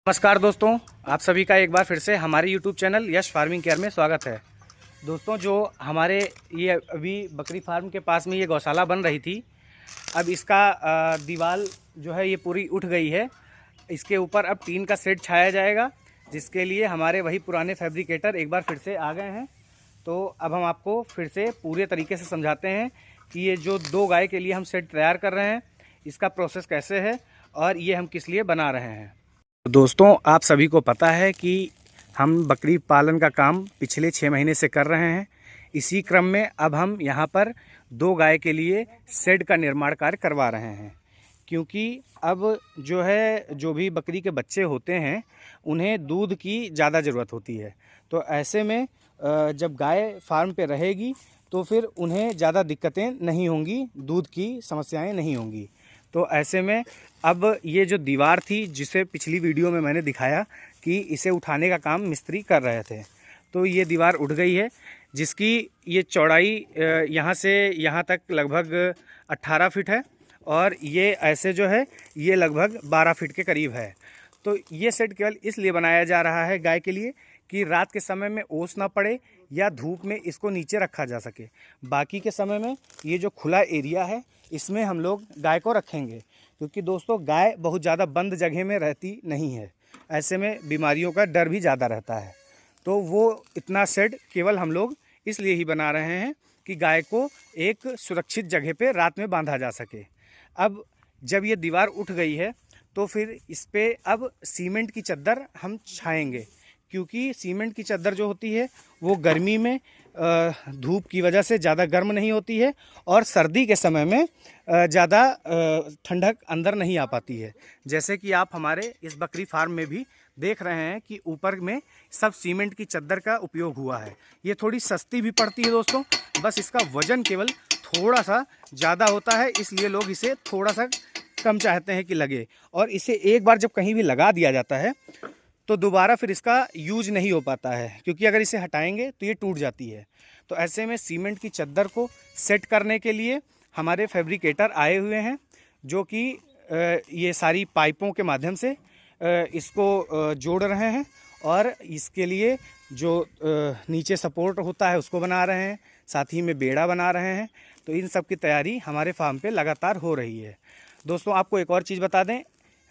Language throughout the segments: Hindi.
नमस्कार दोस्तों, आप सभी का एक बार फिर से हमारे YouTube चैनल यश फार्मिंग केयर में स्वागत है। दोस्तों, जो हमारे ये अभी बकरी फार्म के पास में ये गौशाला बन रही थी, अब इसका दीवार जो है ये पूरी उठ गई है। इसके ऊपर अब टीन का शेड छाया जाएगा, जिसके लिए हमारे वही पुराने फैब्रिकेटर एक बार फिर से आ गए हैं। तो अब हम आपको फिर से पूरे तरीके से समझाते हैं कि ये जो 2 गाय के लिए हम शेड तैयार कर रहे हैं, इसका प्रोसेस कैसे है और ये हम किस लिए बना रहे हैं। दोस्तों, आप सभी को पता है कि हम बकरी पालन का काम पिछले 6 महीने से कर रहे हैं। इसी क्रम में अब हम यहाँ पर 2 गाय के लिए शेड का निर्माण कार्य करवा रहे हैं, क्योंकि अब जो भी बकरी के बच्चे होते हैं उन्हें दूध की ज़्यादा ज़रूरत होती है। तो ऐसे में जब गाय फार्म पे रहेगी तो फिर उन्हें ज़्यादा दिक्कतें नहीं होंगी, दूध की समस्याएं नहीं होंगी। तो ऐसे में अब ये जो दीवार थी, जिसे पिछली वीडियो में मैंने दिखाया कि इसे उठाने का काम मिस्त्री कर रहे थे, तो ये दीवार उठ गई है, जिसकी ये चौड़ाई यहाँ से यहाँ तक लगभग 18 फीट है और ये ऐसे जो है ये लगभग 12 फीट के करीब है। तो ये शेड केवल इसलिए बनाया जा रहा है गाय के लिए कि रात के समय में ओस ना पड़े या धूप में इसको नीचे रखा जा सके। बाकी के समय में ये जो खुला एरिया है इसमें हम लोग गाय को रखेंगे, क्योंकि दोस्तों गाय बहुत ज़्यादा बंद जगह में रहती नहीं है। ऐसे में बीमारियों का डर भी ज़्यादा रहता है। तो वो इतना शेड केवल हम लोग इसलिए ही बना रहे हैं कि गाय को एक सुरक्षित जगह पे रात में बांधा जा सके। अब जब ये दीवार उठ गई है तो फिर इस पर अब सीमेंट की चद्दर हम छाएंगे, क्योंकि सीमेंट की चद्दर जो होती है वो गर्मी में धूप की वजह से ज़्यादा गर्म नहीं होती है और सर्दी के समय में ज़्यादा ठंडक अंदर नहीं आ पाती है। जैसे कि आप हमारे इस बकरी फार्म में भी देख रहे हैं कि ऊपर में सब सीमेंट की चद्दर का उपयोग हुआ है। ये थोड़ी सस्ती भी पड़ती है दोस्तों, बस इसका वज़न केवल थोड़ा सा ज़्यादा होता है, इसलिए लोग इसे थोड़ा सा कम चाहते हैं कि लगे। और इसे एक बार जब कहीं भी लगा दिया जाता है तो दोबारा फिर इसका यूज नहीं हो पाता है, क्योंकि अगर इसे हटाएंगे तो ये टूट जाती है। तो ऐसे में सीमेंट की चद्दर को सेट करने के लिए हमारे फैब्रिकेटर आए हुए हैं, जो कि ये सारी पाइपों के माध्यम से इसको जोड़ रहे हैं और इसके लिए जो नीचे सपोर्ट होता है उसको बना रहे हैं, साथ ही में बेड़ा बना रहे हैं। तो इन सब की तैयारी हमारे फार्म पे लगातार हो रही है। दोस्तों, आपको एक और चीज़ बता दें,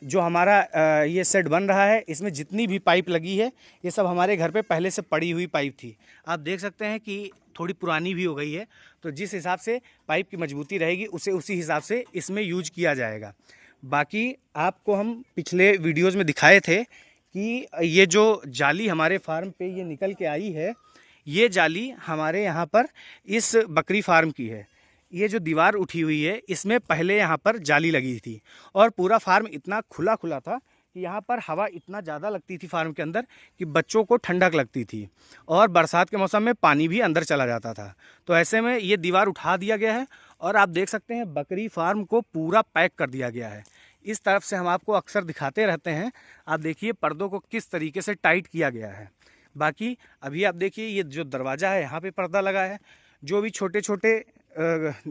जो हमारा ये सेट बन रहा है इसमें जितनी भी पाइप लगी है ये सब हमारे घर पे पहले से पड़ी हुई पाइप थी। आप देख सकते हैं कि थोड़ी पुरानी भी हो गई है, तो जिस हिसाब से पाइप की मजबूती रहेगी उसी हिसाब से इसमें यूज किया जाएगा। बाकी आपको हम पिछले वीडियोस में दिखाए थे कि ये जो जाली हमारे फार्म पे ये निकल के आई है, ये जाली हमारे यहाँ पर इस बकरी फार्म की है। ये जो दीवार उठी हुई है इसमें पहले यहाँ पर जाली लगी थी और पूरा फार्म इतना खुला खुला था कि यहाँ पर हवा इतना ज़्यादा लगती थी फार्म के अंदर कि बच्चों को ठंडक लगती थी और बरसात के मौसम में पानी भी अंदर चला जाता था। तो ऐसे में ये दीवार उठा दिया गया है और आप देख सकते हैं बकरी फार्म को पूरा पैक कर दिया गया है। इस तरफ से हम आपको अक्सर दिखाते रहते हैं। आप देखिए पर्दों को किस तरीके से टाइट किया गया है। बाकी अभी आप देखिए ये जो दरवाज़ा है यहाँ पर पर्दा लगा है। जो भी छोटे छोटे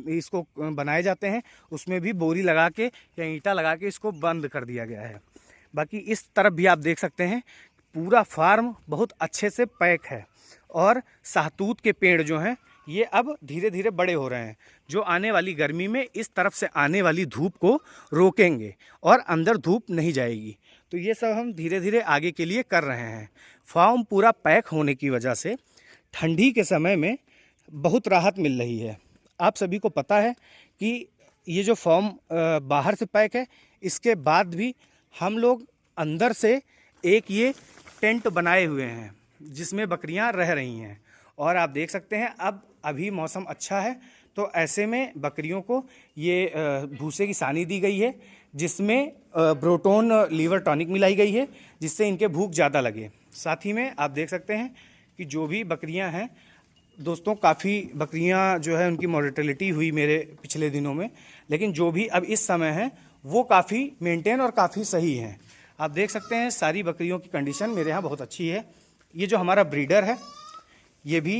इसको बनाए जाते हैं उसमें भी बोरी लगा के या ईंटा लगा के इसको बंद कर दिया गया है। बाकी इस तरफ भी आप देख सकते हैं पूरा फार्म बहुत अच्छे से पैक है और सहतूत के पेड़ जो हैं ये अब धीरे धीरे बड़े हो रहे हैं, जो आने वाली गर्मी में इस तरफ से आने वाली धूप को रोकेंगे और अंदर धूप नहीं जाएगी। तो ये सब हम धीरे धीरे आगे के लिए कर रहे हैं। फार्म पूरा पैक होने की वजह से ठंडी के समय में बहुत राहत मिल रही है। आप सभी को पता है कि ये जो फार्म बाहर से पैक है, इसके बाद भी हम लोग अंदर से एक ये टेंट बनाए हुए हैं जिसमें बकरियां रह रही हैं। और आप देख सकते हैं अब अभी मौसम अच्छा है, तो ऐसे में बकरियों को ये भूसे की सानी दी गई है, जिसमें ब्रोटोन लीवर टॉनिक मिलाई गई है, जिससे इनके भूख ज़्यादा लगे। साथ ही में आप देख सकते हैं कि जो भी बकरियां हैं दोस्तों, काफ़ी बकरियां जो है उनकी मोर्टेलिटी हुई मेरे पिछले दिनों में, लेकिन जो भी अब इस समय है वो काफ़ी मेंटेन और काफ़ी सही हैं। आप देख सकते हैं सारी बकरियों की कंडीशन मेरे यहाँ बहुत अच्छी है। ये जो हमारा ब्रीडर है ये भी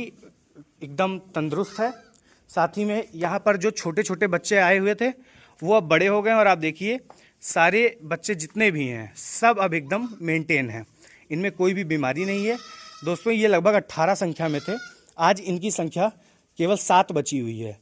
एकदम तंदुरुस्त है। साथ ही में यहाँ पर जो छोटे छोटे बच्चे आए हुए थे वो अब बड़े हो गए और आप देखिए सारे बच्चे जितने भी हैं सब अब एकदम मेंटेन हैं, इनमें कोई भी बीमारी नहीं है। दोस्तों ये लगभग 18 संख्या में थे, आज इनकी संख्या केवल 7 बची हुई है,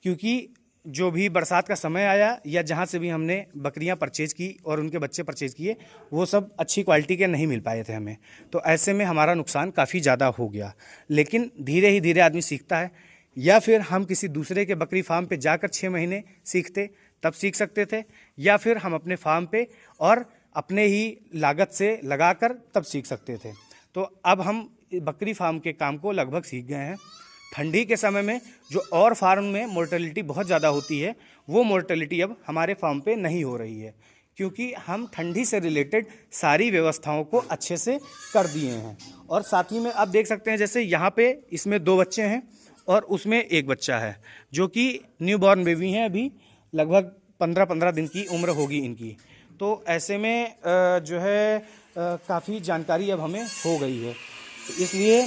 क्योंकि जो भी बरसात का समय आया या जहाँ से भी हमने बकरियाँ परचेज़ की और उनके बच्चे परचेज़ किए वो सब अच्छी क्वालिटी के नहीं मिल पाए थे हमें, तो ऐसे में हमारा नुकसान काफ़ी ज़्यादा हो गया। लेकिन धीरे ही धीरे आदमी सीखता है, या फिर हम किसी दूसरे के बकरी फार्म पे जाकर 6 महीने सीखते तब सीख सकते थे, या फिर हम अपने फार्म पे और अपने ही लागत से लगाकर तब सीख सकते थे। तो अब हम बकरी फार्म के काम को लगभग सीख गए हैं। ठंडी के समय में जो और फार्म में मोर्टेलिटी बहुत ज़्यादा होती है, वो मोर्टेलिटी अब हमारे फार्म पे नहीं हो रही है, क्योंकि हम ठंडी से रिलेटेड सारी व्यवस्थाओं को अच्छे से कर दिए हैं। और साथ ही में आप देख सकते हैं, जैसे यहाँ पे इसमें 2 बच्चे हैं और उसमें 1 बच्चा है, जो कि न्यू बॉर्न बेबी हैं, अभी लगभग 15-15 दिन की उम्र होगी इनकी। तो ऐसे में जो है काफ़ी जानकारी अब हमें हो गई है, तो इसलिए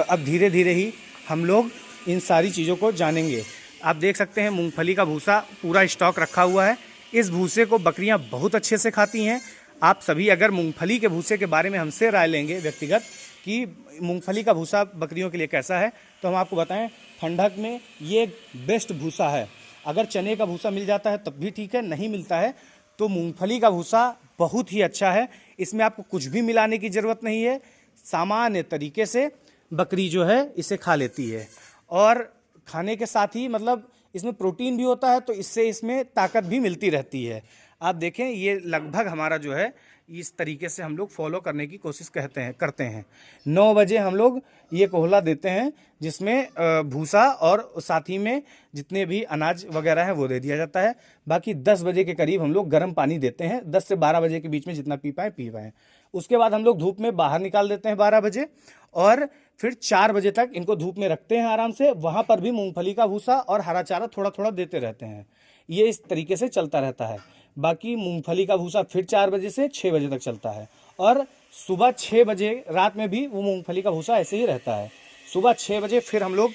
अब धीरे धीरे ही हम लोग इन सारी चीज़ों को जानेंगे। आप देख सकते हैं मूंगफली का भूसा पूरा स्टॉक रखा हुआ है। इस भूसे को बकरियां बहुत अच्छे से खाती हैं। आप सभी अगर मूंगफली के भूसे के बारे में हमसे राय लेंगे व्यक्तिगत कि मूंगफली का भूसा बकरियों के लिए कैसा है, तो हम आपको बताएं ठंडक में ये बेस्ट भूसा है। अगर चने का भूसा मिल जाता है तब भी ठीक है, नहीं मिलता है तो मूंगफली का भूसा बहुत ही अच्छा है। इसमें आपको कुछ भी मिलाने की ज़रूरत नहीं है, सामान्य तरीके से बकरी जो है इसे खा लेती है। और खाने के साथ ही मतलब इसमें प्रोटीन भी होता है, तो इससे इसमें ताकत भी मिलती रहती है। आप देखें ये लगभग हमारा जो है इस तरीके से हम लोग फॉलो करने की कोशिश करते हैं। 9 बजे हम लोग ये कोहला देते हैं, जिसमें भूसा और साथ ही में जितने भी अनाज वगैरह है वो दे दिया जाता है। बाकी 10 बजे के करीब हम लोग गर्म पानी देते हैं, 10 से 12 बजे के बीच में जितना पी पाएँ। उसके बाद हम लोग धूप में बाहर निकाल देते हैं 12 बजे, और फिर 4 बजे तक इनको धूप में रखते हैं आराम से। वहाँ पर भी मूंगफली का भूसा और हरा चारा थोड़ा थोड़ा देते रहते हैं। ये इस तरीके से चलता रहता है। बाकी मूंगफली का भूसा फिर 4 बजे से 6 बजे तक चलता है, और सुबह 6 बजे रात में भी वो मूंगफली का भूसा ऐसे ही रहता है। सुबह 6 बजे फिर हम लोग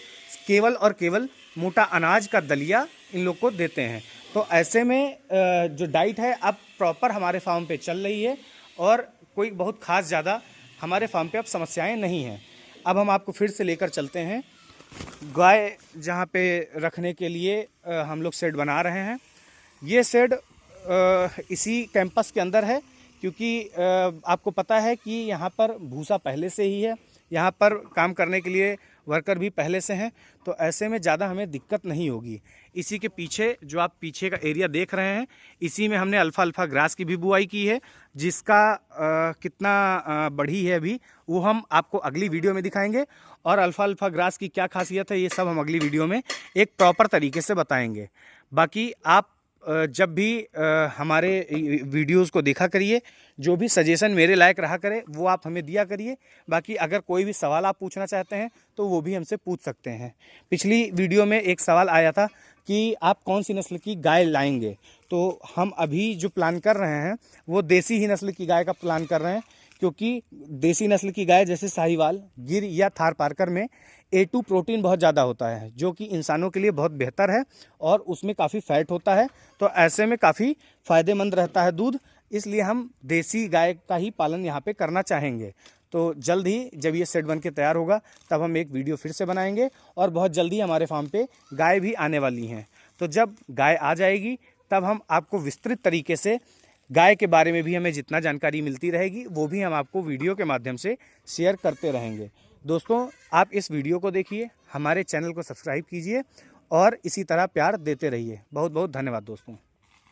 केवल और केवल मोटा अनाज का दलिया इन लोग को देते हैं। तो ऐसे में जो डाइट है अब प्रॉपर हमारे फार्म पे चल रही है, और कोई बहुत ख़ास ज़्यादा हमारे फार्म पे अब समस्याएं नहीं हैं। अब हम आपको फिर से लेकर चलते हैं गाय जहाँ पे रखने के लिए हम लोग शेड बना रहे हैं। ये शेड इसी कैंपस के अंदर है, क्योंकि आपको पता है कि यहाँ पर भूसा पहले से ही है, यहाँ पर काम करने के लिए वर्कर भी पहले से हैं, तो ऐसे में ज़्यादा हमें दिक्कत नहीं होगी। इसी के पीछे जो आप पीछे का एरिया देख रहे हैं, इसी में हमने अल्फ़ा ग्रास की भी बुआई की है, जिसका कितना बढ़ी है अभी वो हम आपको अगली वीडियो में दिखाएंगे। और अल्फ़ा ग्रास की क्या खासियत है ये सब हम अगली वीडियो में एक प्रॉपर तरीके से बताएंगे। बाकी आप जब भी हमारे वीडियोस को देखा करिए, जो भी सजेशन मेरे लायक रहा करे वो आप हमें दिया करिए। बाकी अगर कोई भी सवाल आप पूछना चाहते हैं तो वो भी हमसे पूछ सकते हैं। पिछली वीडियो में एक सवाल आया था कि आप कौन सी नस्ल की गाय लाएंगे, तो हम अभी जो प्लान कर रहे हैं वो देसी ही नस्ल की गाय का प्लान कर रहे हैं, क्योंकि देसी नस्ल की गाय जैसे साहिवाल, गिर या थार पारकर में A2 प्रोटीन बहुत ज़्यादा होता है, जो कि इंसानों के लिए बहुत बेहतर है, और उसमें काफ़ी फैट होता है, तो ऐसे में काफ़ी फ़ायदेमंद रहता है दूध। इसलिए हम देसी गाय का ही पालन यहाँ पे करना चाहेंगे। तो जल्द ही जब ये सेट बन के तैयार होगा तब हम एक वीडियो फिर से बनाएंगे, और बहुत जल्दी हमारे फार्म पे गाय भी आने वाली हैं। तो जब गाय आ जाएगी तब हम आपको विस्तृत तरीके से गाय के बारे में भी हमें जितना जानकारी मिलती रहेगी वो भी हम आपको वीडियो के माध्यम से शेयर करते रहेंगे। दोस्तों आप इस वीडियो को देखिए, हमारे चैनल को सब्सक्राइब कीजिए और इसी तरह प्यार देते रहिए। बहुत बहुत धन्यवाद दोस्तों।